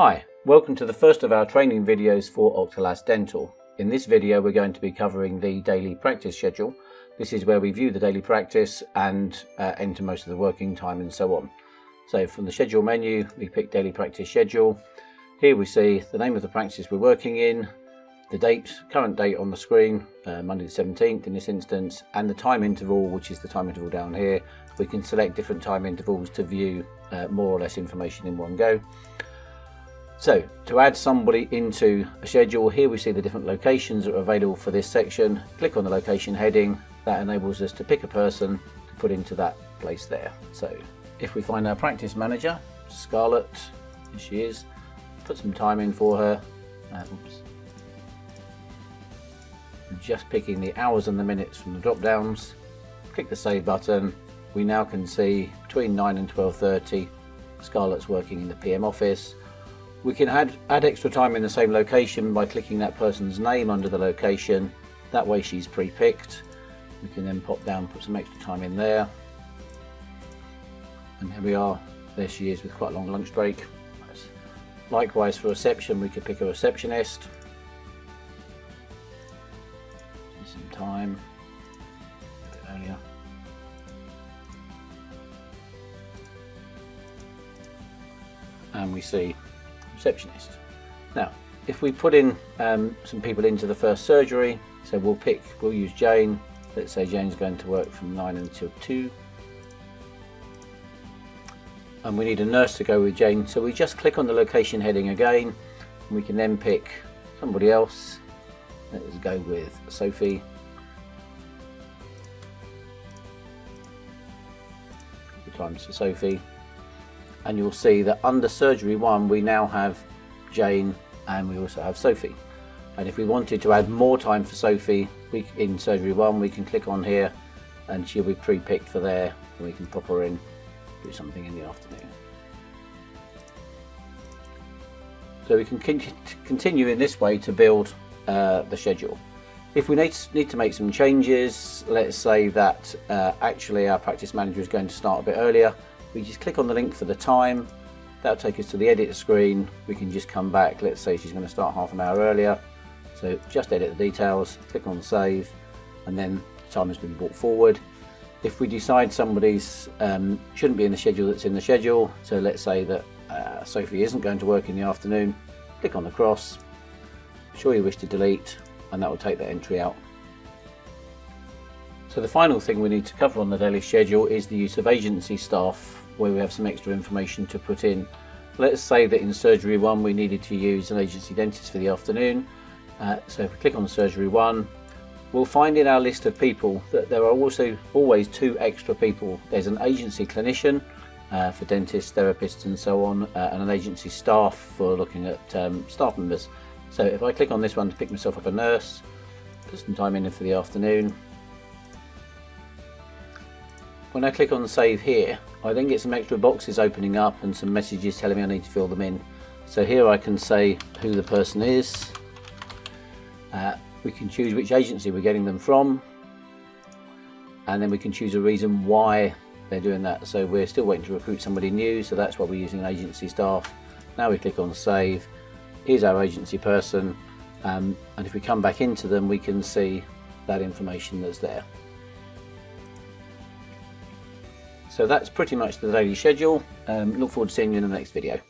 Hi, welcome to the first of our training videos for Octelas Dental. In this video we're going to be covering the daily practice schedule. This is where we view the daily practice and enter most of the working time and so on. So from the schedule menu we pick daily practice schedule. Here we see the name of the practice we're working in, the date, current date on the screen, Monday the 17th in this instance, and the time interval, which is the time interval down here. We can select different time intervals to view more or less information in one go. So to add somebody into a schedule, here we see the different locations that are available for this section. Click on the location heading. That enables us to pick a person to put into that place there. So if we find our practice manager, Scarlett, here she is, put some time in for her. Just picking the hours and the minutes from the drop downs. Click the save button. We now can see between 9 and 12:30 Scarlett's working in the PM office. We can add extra time in the same location by clicking that person's name under the location. That way she's pre-picked. We can then pop down, put some extra time in there. And here we are. There she is with quite a long lunch break. Likewise for reception, we could pick a receptionist. Some time, a bit earlier. And we see receptionist. Now, if we put in some people into the first surgery, so we'll use Jane. Let's say Jane's going to work from 9 until 2. And we need a nurse to go with Jane, so we just click on the location heading again, and we can then pick somebody else. Let's go with Sophie. The times for Sophie. And you'll see that under surgery 1 we now have Jane and we also have Sophie. And if we wanted to add more time for Sophie in surgery 1, we can click on here and she'll be pre-picked for there, and we can pop her in, do something in the afternoon. So we can continue in this way to build the schedule. If we need to make some changes, let's say that actually our practice manager is going to start a bit earlier, we just click on the link for the time. That'll take us to the edit screen. We can just come back. Let's say she's going to start half an hour earlier. So just edit the details, click on save, and then the time has been brought forward. If we decide somebody's shouldn't be in the schedule that's in the schedule, so let's say that Sophie isn't going to work in the afternoon, click on the cross, sure you wish to delete, and that will take that entry out. So the final thing we need to cover on the daily schedule is the use of agency staff, where we have some extra information to put in. Let's say that in surgery 1 we needed to use an agency dentist for the afternoon. So if we click on surgery 1, we'll find in our list of people that there are also always 2 extra people. There's an agency clinician for dentists, therapists and so on, and an agency staff for looking at staff members. So if I click on this one to pick myself up a nurse, put some time in for the afternoon. When I click on save here, I then get some extra boxes opening up and some messages telling me I need to fill them in. So here I can say who the person is. We can choose which agency we're getting them from, and then we can choose a reason why they're doing that. So we're still waiting to recruit somebody new, so that's why we're using an agency staff. Now we click on save. Here's our agency person, and if we come back into them we can see that information that's there. So that's pretty much the daily schedule. Look forward to seeing you in the next video.